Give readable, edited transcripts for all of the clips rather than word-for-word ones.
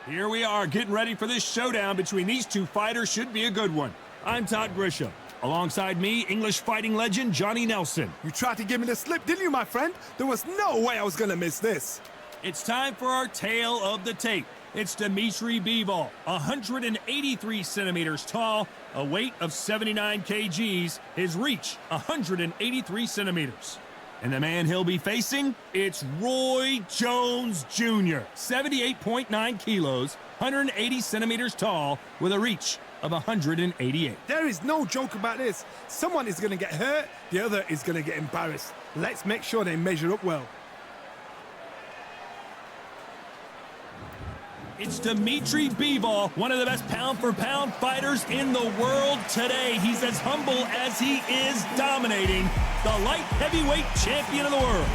Here we are, getting ready for this showdown between these two fighters. Should be a good one. I'm Todd Grisham. Alongside me, English fighting legend Johnny Nelson. You tried to give me the slip, didn't you, my friend? There was no way I was gonna miss this. It's time for our tale of the tape. It's Dimitri Bivol, 183 centimeters tall, a weight of 79 kgs, his reach 183 centimeters. And the man he'll be facing, it's Roy Jones Jr., 78.9 kilos, 180 centimeters tall, with a reach of 188. There is no joke about this. Someone is gonna get hurt, the other is gonna get embarrassed. Let's make sure they measure up well. It's Dimitri Bivol, one of the best pound-for-pound fighters in the world today. He's as humble as he is dominating, the light heavyweight champion of the world.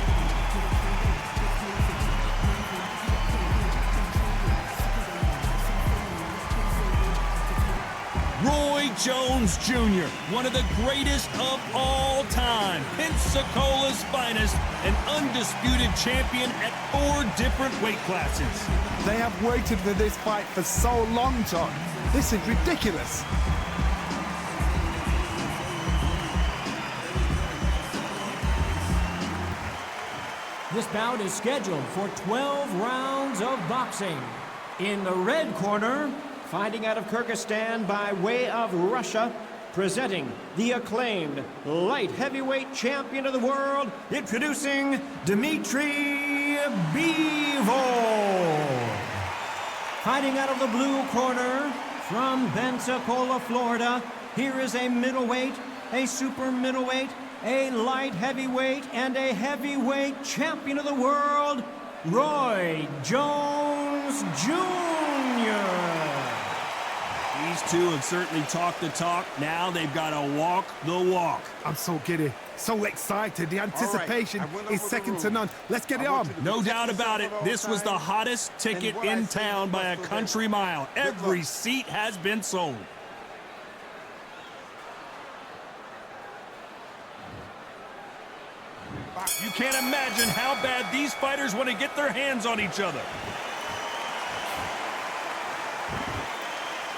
Roy Jones Jr., one of the greatest of all time, Pensacola's finest, an undisputed champion at 4 different weight classes. They have waited for this fight for so long, Todd. This is ridiculous. This bout is scheduled for 12 rounds of boxing. In the red corner, fighting out of Kyrgyzstan by way of Russia, presenting the acclaimed light heavyweight champion of the world, introducing Dimitri Bivol. Fighting out of the blue corner, from Pensacola, Florida, here is a middleweight, a super middleweight, a light heavyweight, and a heavyweight champion of the world, Roy Jones Jr. These two have certainly talked the talk. Now they've got to walk the walk. I'm so giddy, so excited. The anticipation is second to none. Let's get it on. No doubt about it. This was the hottest ticket in town by a country mile. Every seat has been sold. You can't imagine how bad these fighters want to get their hands on each other.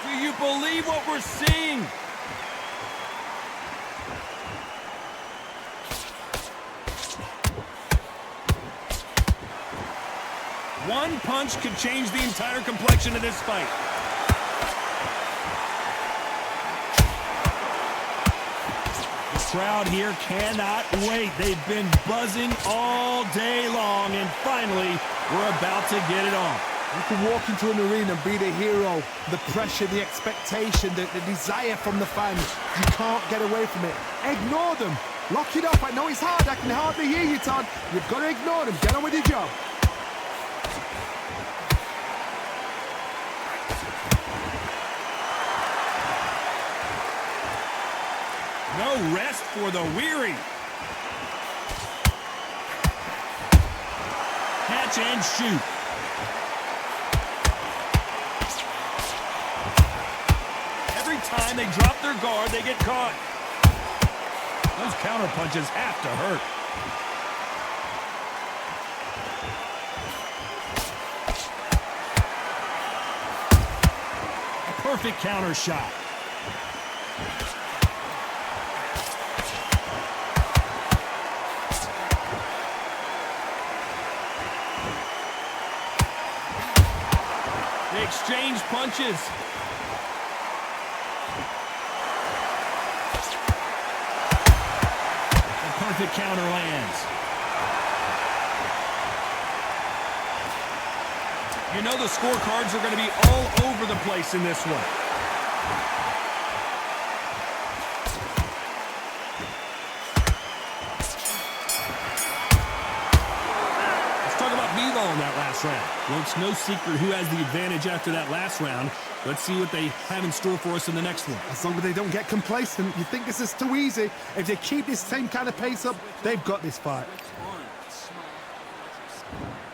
Do you believe what we're seeing? One punch could change the entire complexion of this fight. The crowd here cannot wait. They've been buzzing all day long, and finally, we're about to get it on. You can walk into an arena and be the hero. The pressure, the expectation, the desire from the fans. You can't get away from it. Ignore them. Lock it up. I know it's hard. I can hardly hear you, Todd. You've got to ignore them. Get on with your job. No rest for the weary. Catch and shoot. Every time they drop their guard, they get caught. Those counter punches have to hurt. A perfect counter shot. They exchange punches. The perfect counter lands. You know the scorecards are going to be all over the place in this one. In that last round. Well, it's no secret who has the advantage after that last round. Let's see what they have in store for us in the next one. As long as they don't get complacent, you think this is too easy. If they keep this same kind of pace up, they've got this fight.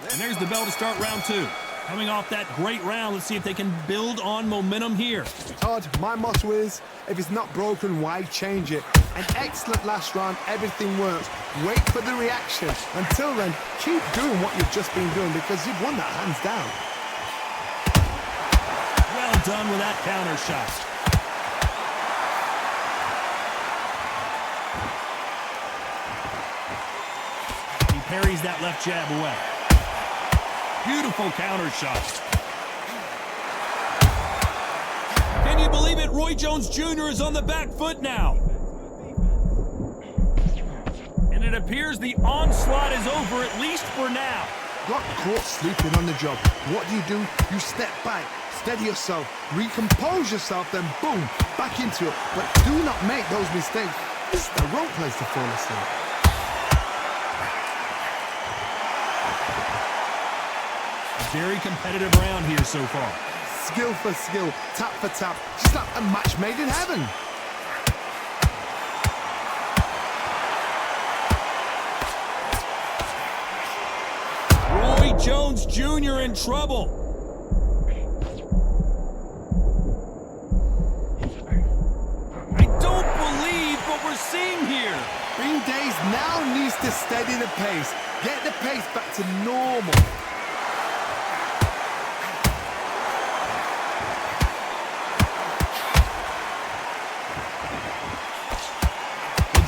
And there's the bell to start round 2. Coming off that great round, let's see if they can build on momentum here. Todd, my motto is, if it's not broken, why change it? An excellent last round, everything works. Wait for the reaction. Until then, keep doing what you've just been doing because you've won that hands down. done with that counter shot. He parries that left jab away. Beautiful counter shot. Can you believe it? Roy Jones Jr. is on the back foot now. And it appears the onslaught is over, at least for now. Got caught sleeping on the job. What do? You step back, steady yourself, recompose yourself, then boom, back into it. But do not make those mistakes. This is the wrong place to fall asleep. A very competitive round here so far. Skill for skill, tap for tap, just like a match made in heaven. Roy Jones Jr. in trouble. I don't believe what we're seeing here. Bean Days now needs to steady the pace, get the pace back to normal.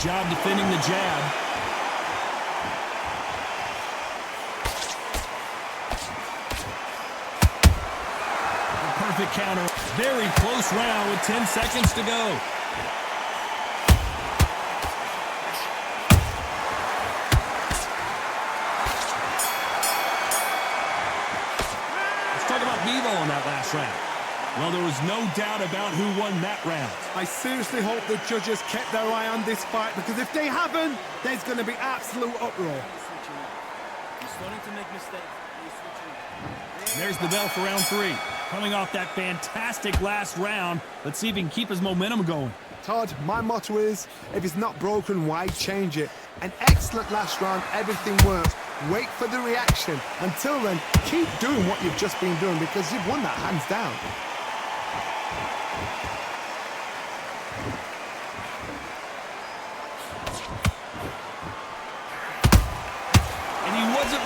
Job defending the jab. A perfect counter. Very close round with 10 seconds to go. Let's talk about Bivol in that last round. Well, there was no doubt about who won that round. I seriously hope the judges kept their eye on this fight, because if they haven't, there's going to be absolute uproar. He's starting to make mistakes. There's the bell for round 3. Coming off that fantastic last round, let's see if he can keep his momentum going. Todd, my motto is, if it's not broken, why change it? An excellent last round, everything works. Wait for the reaction. Until then, keep doing what you've just been doing, because you've won that hands down.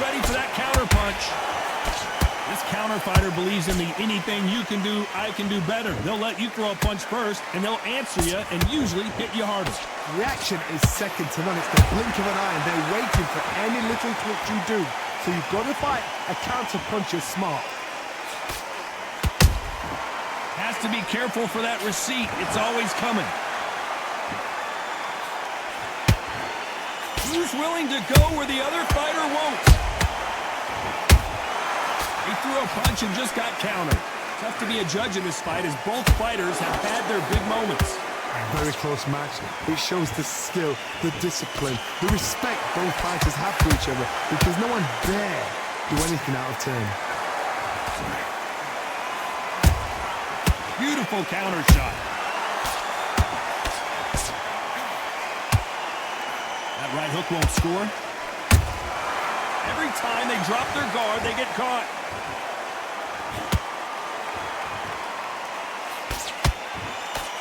Ready for that counter punch. This counter fighter believes in the anything you can do, I can do better. They'll let you throw a punch first, and they'll answer you and usually hit you harder. Reaction is second to none. It's the blink of an eye, and they're waiting for any little twitch you do. So you've got to fight a counter punch is smart. Has to be careful for that receipt. It's always coming. Who's willing to go where the other fighter won't? He threw a punch and just got countered. Tough to be a judge in this fight, as both fighters have had their big moments. Very close match. It shows the skill, the discipline, the respect both fighters have for each other, because no one dare do anything out of turn. Beautiful counter shot. That right hook won't score. Every time they drop their guard, they get caught.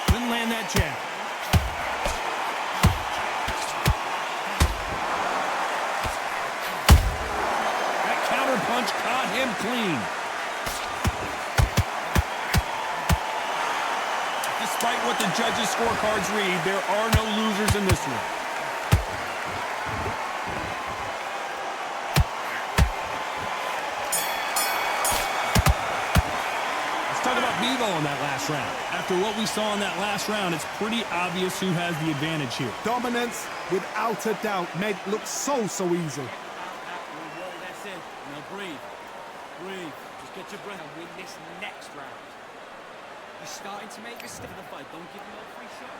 Couldn't land that jab. That counter punch caught him clean. Despite what the judges' scorecards read, there are no losers in this one. Bivol in that last round. After what we saw in that last round, it's pretty obvious who has the advantage here. Dominance, without a doubt, made it look so easy. That's it. Now breathe. Breathe. Just get your breath and win this next round. You're starting to make a step of the fight. Don't give him a free shot.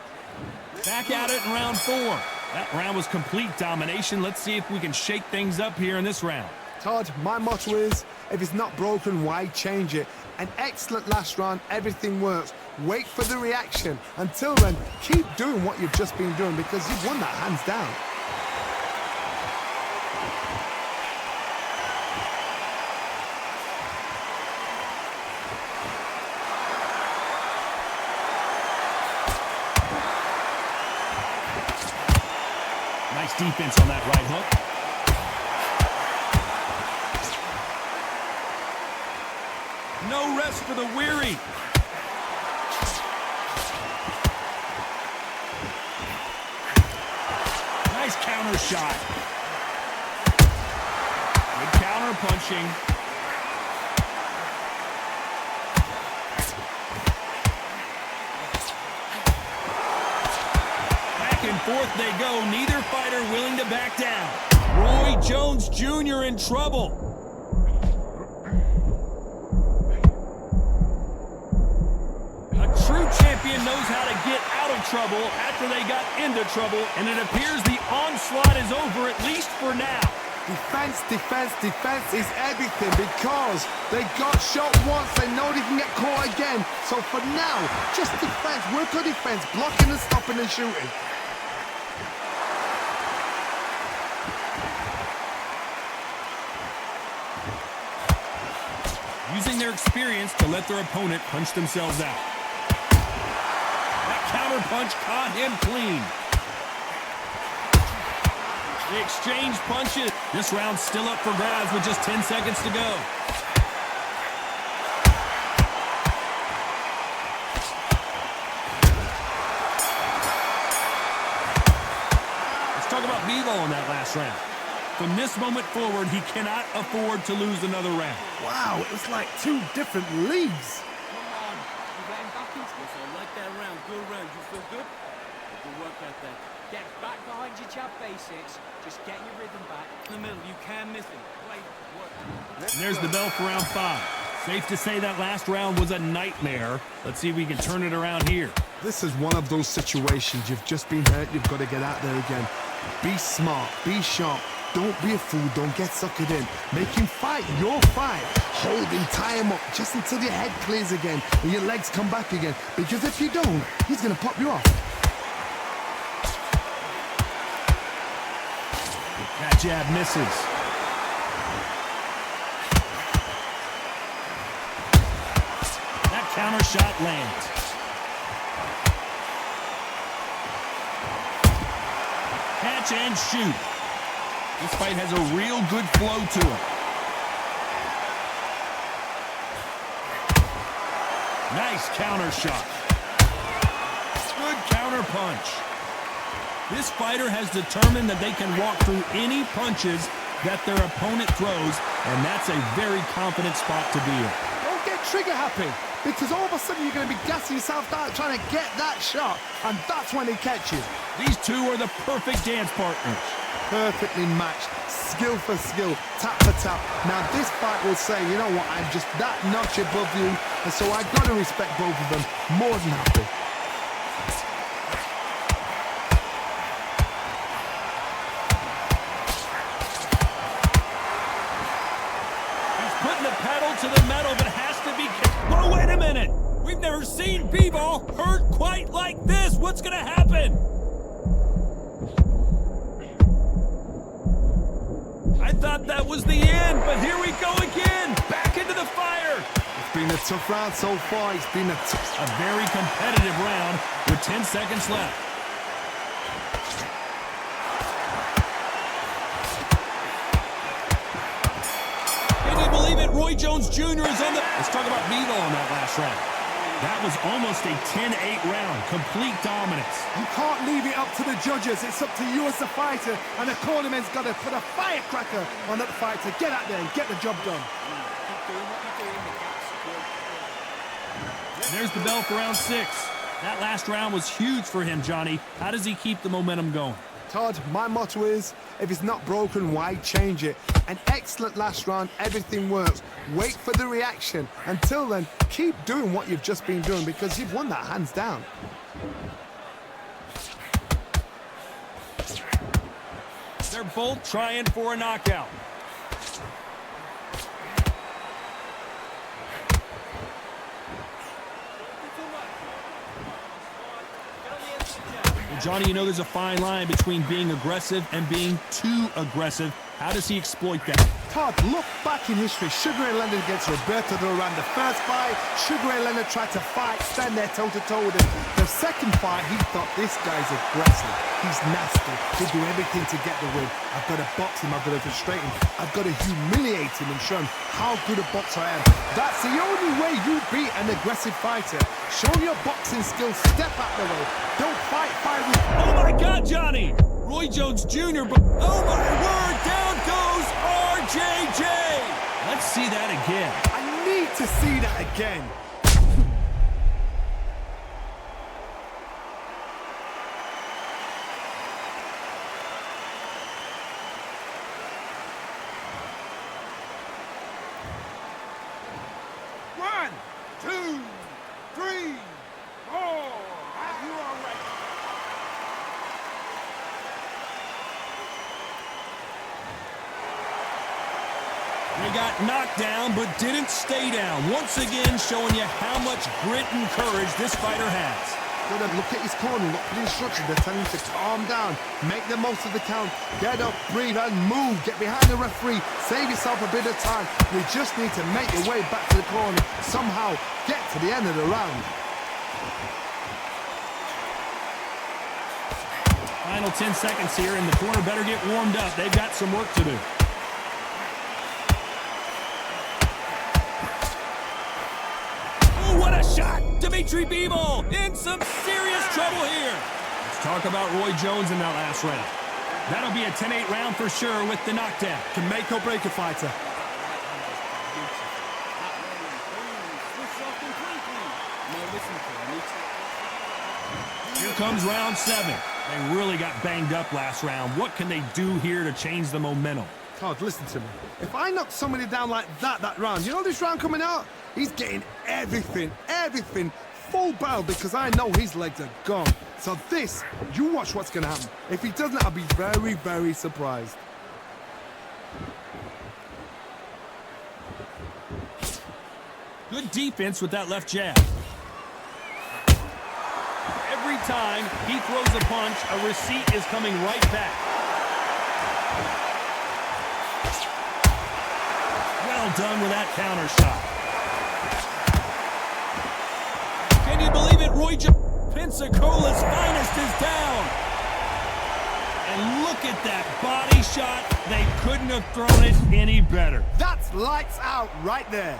Back at it in round 4. That round was complete domination. Let's see if we can shake things up here in this round. Todd, my motto is, if it's not broken, why change it? An excellent last round, everything works. Wait for the reaction. Until then, keep doing what you've just been doing, because you've won that hands down. Nice defense on that right hook. No rest for the weary. counter shot. Good counter punching. Back and forth they go, neither fighter willing to back down. Roy Jones Jr. in trouble. A true champion knows how to get out of trouble after they got into trouble, and it appears the onslaught is over, at least for now. Defense, defense, defense is everything because they got shot once, they know they can get caught again. So for now, just defense, work on defense, blocking and stopping and shooting. Using their experience to let their opponent punch themselves out. That counter punch caught him clean. They exchange punches. This round's still up for grabs with just 10 seconds to go. Let's talk about Bivol in that last round. From this moment forward, he cannot afford to lose another round. Wow, it's like two different leagues. Come on, you getting back into this. I like that round. Good round. You feel good? Good work out there. Get back behind your jab basics. Just get your rhythm back. In the middle, you can't miss it. Great work. And there's the bell for round 5. Safe to say that last round was a nightmare. Let's see if we can turn it around here. This is one of those situations. You've just been hurt, you've got to get out there again. Be smart, be sharp. Don't be a fool, don't get suckered in. Make him fight your fight. Hold him, tie him up, just until your head clears again and your legs come back again. Because if you don't, he's going to pop you off. That jab misses. That counter shot lands. Catch and shoot. This fight has a real good flow to it. Nice counter shot. Good counter punch. This fighter has determined that they can walk through any punches that their opponent throws, and that's a very confident spot to be in. Don't get trigger happy, because all of a sudden you're going to be gassing yourself out trying to get that shot, and that's when they catch you. These two are the perfect dance partners. Perfectly matched, skill for skill, tap for tap. Now this fight will say, you know what, I'm just that notch above you, and so I've got to respect both of them more than happy. He's putting the pedal to the metal, but has to be... Whoa, wait a minute! We've never seen Bivol hurt quite like this. What's going to happen? I thought that was the end, but here we go again. Back into the fire. It's been a tough round so far. It's been a very competitive round with 10 seconds left. Can you believe it? Roy Jones Jr. is on the... Let's talk about Bivol in that last round. That was almost a 10-8 round. Complete dominance. You can't leave it up to the judges. It's up to you as the fighter, and the cornerman's got to put a firecracker on that fighter. Get out there and get the job done. There's the bell for round 6. That last round was huge for him, Johnny. How does he keep the momentum going? Todd, my motto is, if it's not broken, why change it? An excellent last round, everything works. Wait for the reaction. Until then, keep doing what you've just been doing because you've won that hands down. They're both trying for a knockout. Johnny, you know there's a fine line between being aggressive and being too aggressive. How does he exploit that? Todd, look back in history. Sugar Ray Leonard against Roberto Duran. The first fight, Sugar Ray Leonard tried to fight, stand there toe-to-toe with him. The second fight, he thought, this guy's aggressive. He's nasty. He'll do everything to get the win. I've got to box him. I've got to frustrate him. I've got to humiliate him and show him how good a boxer I am. That's the only way you beat an aggressive fighter. Show your boxing skills. Step out the way. Don't fight with... Oh, my God, Johnny! Roy Jones Jr., but oh my word, down goes RJJ. Let's see that again. I need to see that again. One, two, three, four. You are ready. They got knocked down, but didn't stay down. Once again, showing you how much grit and courage this fighter has. Good, look at his corner, look at the instructions. They're telling him to calm down, make the most of the count, get up, breathe, and move. Get behind the referee, save yourself a bit of time. You just need to make your way back to the corner, somehow get to the end of the round. Final 10 seconds here, and the corner better get warmed up. They've got some work to do. What a shot! Dimitri Bivol in some serious trouble here. Let's talk about Roy Jones in that last round. That'll be a 10-8 round for sure with the knockdown. Can make or break a fighter. Here comes round 7. They really got banged up last round. What can they do here to change the momentum? Todd, listen to me. If I knock somebody down like that round, you know this round coming out? He's getting everything, full barrel because I know his legs are gone. So this, you watch what's going to happen. If he doesn't, I'll be very, very surprised. Good defense with that left jab. Every time he throws a punch, a receipt is coming right back. Well done with that counter shot. Can you believe it? Roy Pensacola's finest is down. And look at that body shot. They couldn't have thrown it any better. That's lights out right there.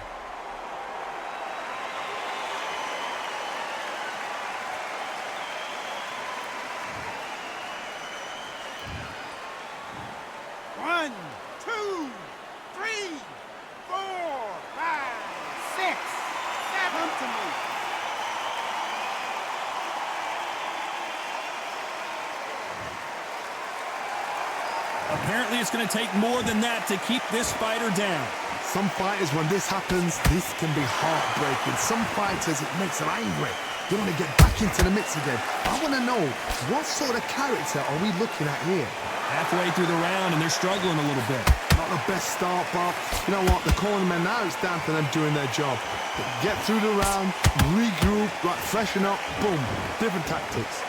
One, two, three, four, five, six, seven. Come to me. Apparently, it's going to take more than that to keep this fighter down. Some fighters, when this happens, this can be heartbreaking. Some fighters, it makes them angry. They want to get back into the mix again. I want to know, what sort of character are we looking at here? Halfway through the round, and they're struggling a little bit. Not the best start, but you know what? The cornermen, now it's down to them doing their job. Get through the round, regroup, right, freshen up, boom. Different tactics.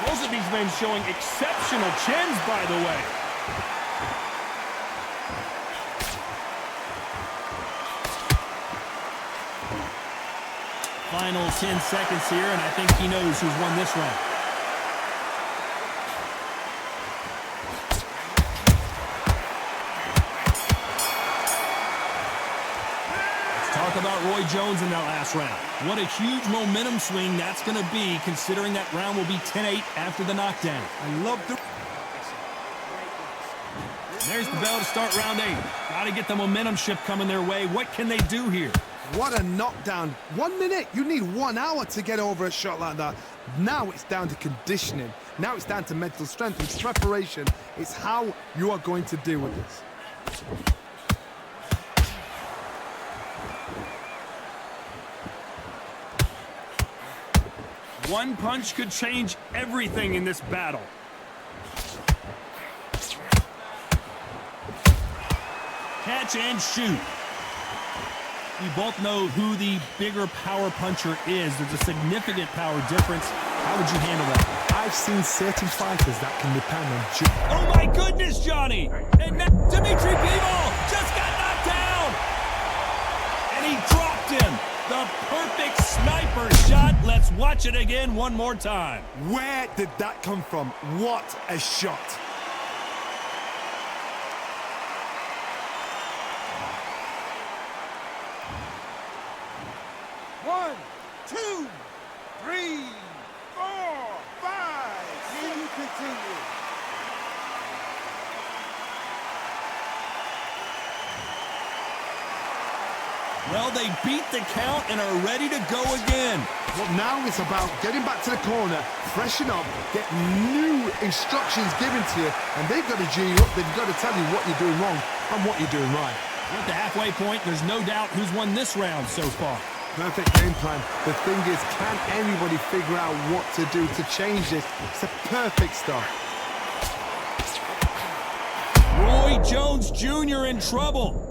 Both of these men showing exceptional chins, by the way. Final 10 seconds here, and I think he knows who's won this round. Let's talk about Roy Jones in that last round. What a huge momentum swing that's going to be, considering that round will be 10-8 after the knockdown. I love the... There's the bell to start round 8. Got to get the momentum shift coming their way. What can they do here? What a knockdown. 1 minute, you need 1 hour to get over a shot like that. Now it's down to conditioning. Now it's down to mental strength and preparation. It's how you are going to deal with this. One punch could change everything in this battle. Catch and shoot. We both know who the bigger power puncher is. There's a significant power difference. How would you handle that? I've seen certain fighters that can depend on... Oh my goodness, Johnny! And now Dimitri Bivol just got knocked down! And he dropped him. The perfect sniper shot. Let's watch it again one more time. Where did that come from? What a shot. Well, they beat the count and are ready to go again. Well, now it's about getting back to the corner, freshen up, get new instructions given to you, and they've got to G you up. They've got to tell you what you're doing wrong and what you're doing right. At the halfway point, there's no doubt who's won this round so far. Perfect game plan. The thing is, can anybody figure out what to do to change this? It's a perfect start. Roy Jones Jr. in trouble.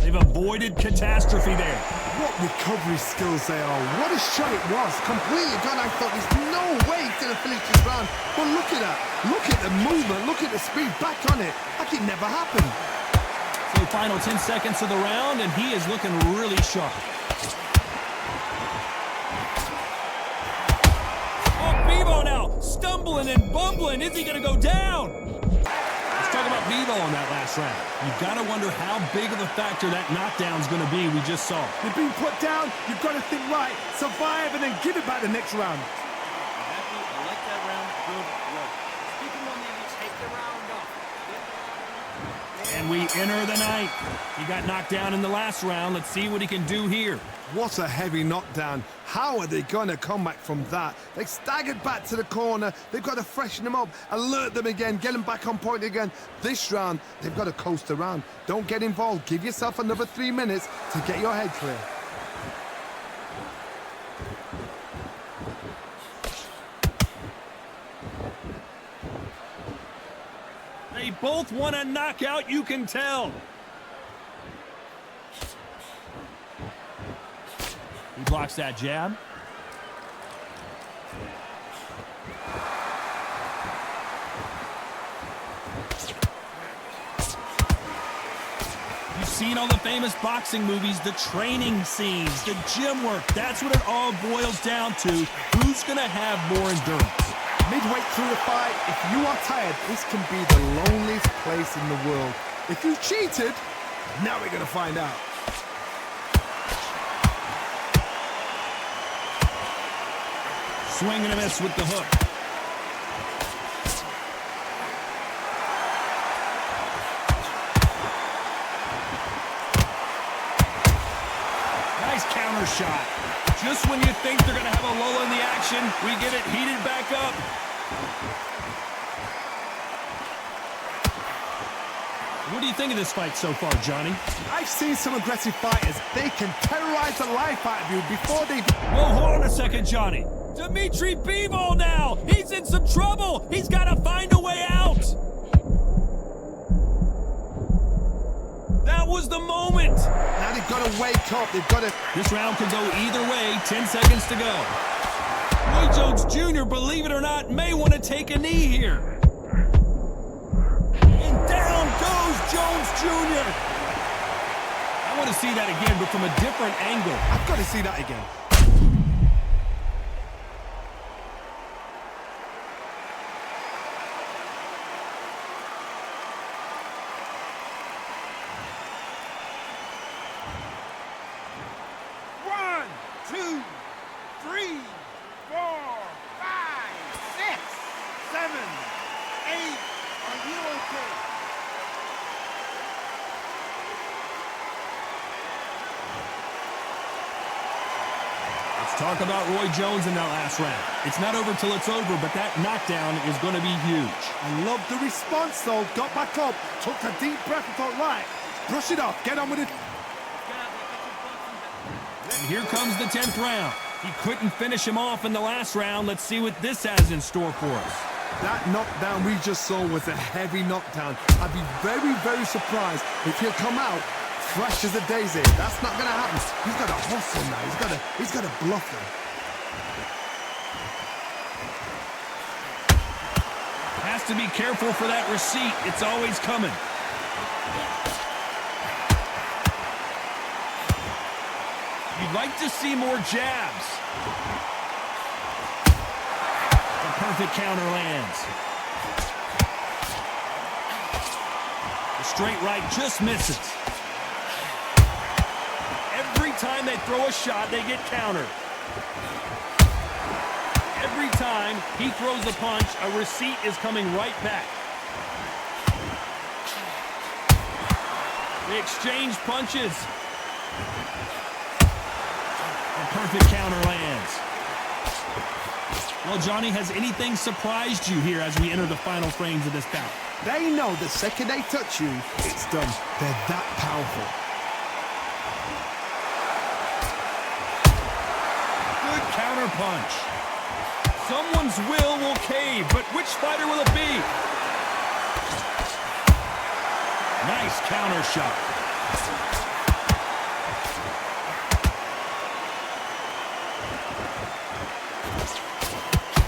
They've avoided catastrophe there. What recovery skills they are. What a shot it was. Completely gone. I thought there's no way he's going to finish this round. But look at that. Look at the movement. Look at the speed. Back on it. Like it never happened. So final 10 seconds of the round, and he is looking really sharp. Oh, Bivol now stumbling and bumbling. Is he going to go down? Let's talk about Bivol on that last round. You've got to wonder how big of a factor that knockdown's going to be we just saw. You've been put down. You've got to think right, survive, and then give it back the next round. Exactly. I like that round. Good work. Speaking on there, you take the round off. And we enter the ninth. He got knocked down in the last round. Let's see what he can do here. What a heavy knockdown. How are they going to come back from that? They staggered back to the corner. They've got to freshen them up, alert them again, get them back on point again. This round, they've got to coast around. Don't get involved. Give yourself another 3 minutes to get your head clear. They both want a knockout, you can tell. He blocks that jab. You've seen all the famous boxing movies, the training scenes, the gym work. That's what it all boils down to. Who's going to have more endurance? Midway through the fight, if you are tired, this can be the loneliest place in the world. If you cheated, now we're going to find out. Swing and a miss with the hook. Nice counter shot. Just when you think they're going to have a lull in the action, we get it heated back up. What do you think of this fight so far, Johnny? I've seen some aggressive fighters. They can terrorize the life out of you before they... Whoa, hold on a second, Johnny. Dimitri Bivol now! He's in some trouble! He's got to find a way out! That was the moment! Now they've got to wake up. They've got to... This round could go either way. 10 seconds to go. Roy Jones Jr., believe it or not, may want to take a knee here. And down goes Jones Jr. I want to see that again, but from a different angle. I've got to see that again. Talk about Roy Jones in that last round. It's not over till it's over, but that knockdown is going to be huge. I love the response, though. Got back up, took a deep breath and thought, right, brush it off, get on with it. And here comes the 10th round. He couldn't finish him off in the last round. Let's see what this has in store for us. That knockdown we just saw was a heavy knockdown. I'd be very, very surprised if he'll come out fresh as a daisy. That's not going to happen. He's got to hustle now. He's got to bluff them. Has to be careful for that receipt. It's always coming. You'd like to see more jabs. The perfect counter lands. The straight right just misses. Every time they throw a shot, they get countered. Every time he throws a punch, a receipt is coming right back. They exchange punches. A perfect counter lands. Well, Johnny, has anything surprised you here as we enter the final frames of this bout? They know the second they touch you, it's done. They're that powerful. Good counter punch. Someone's will cave, but which fighter will it be? Nice counter shot.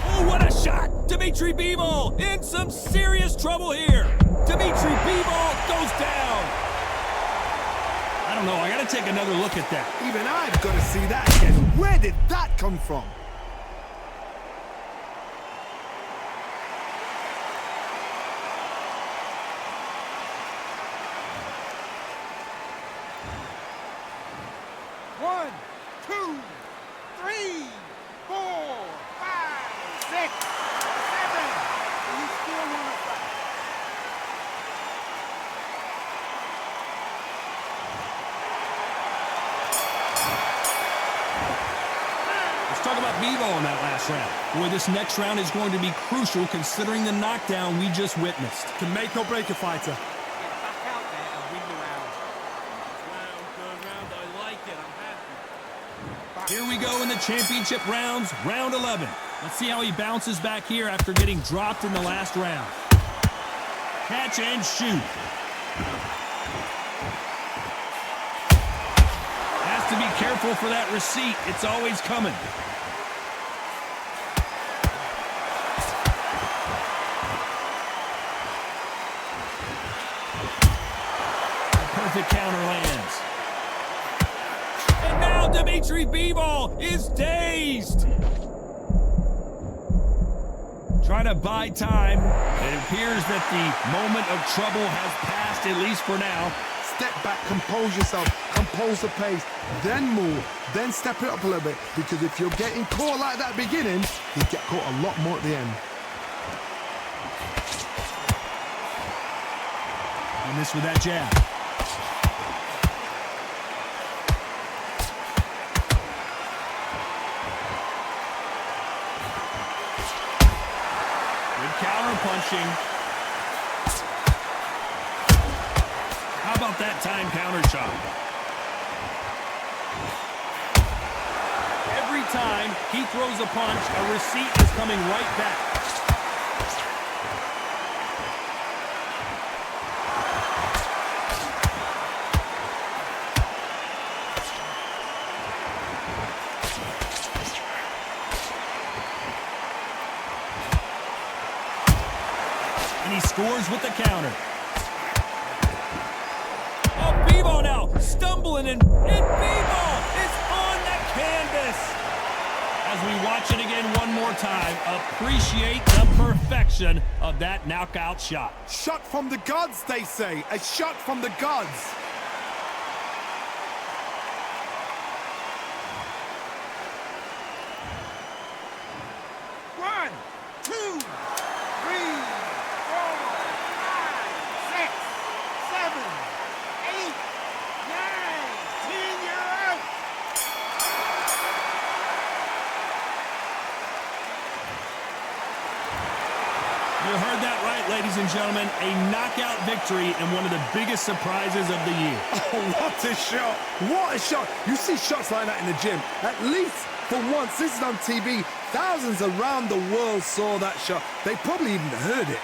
Oh, what a shot! Dimitri Bivol in some serious trouble here. Dimitri Bivol goes down. I don't know, I gotta take another look at that. Even I've got to see that again. Where did that come from? One, two, three, four, five, six, seven. And you still want to fight. Let's talk about Bivol in that last round. Boy, this next round is going to be crucial considering the knockdown we just witnessed. To make or break a fighter. Get back out there and win the round. Good round. I like it. I'm happy. Here we go in the championship rounds, round 11. Let's see how he bounces back here after getting dropped in the last round. Catch and shoot. Has to be careful for that receipt. It's always coming. Perfect counter lands. And now Dimitri Bivol is dazed. Trying to buy time. It appears that the moment of trouble has passed, at least for now. Step back, compose yourself, compose the pace, then move, then step it up a little bit. Because if you're getting caught like that beginning, you get caught a lot more at the end. And this with that jab. Counter punching. How about that time counter shot? Every time he throws a punch, a receipt is coming right back. And he scores with the counter. Oh, Bivol now stumbling, and Bivol is on the canvas. As we watch it again one more time, appreciate the perfection of that knockout shot. Shot from the gods, they say. A shot from the gods. One, two, three, 7, 8, 9, 10, you're out. You heard that right, ladies and gentlemen. A knockout victory and one of the biggest surprises of the year. Oh, what a shot. What a shot. You see shots like that in the gym. At least for once, this is on TV. Thousands around the world saw that shot. They probably even heard it.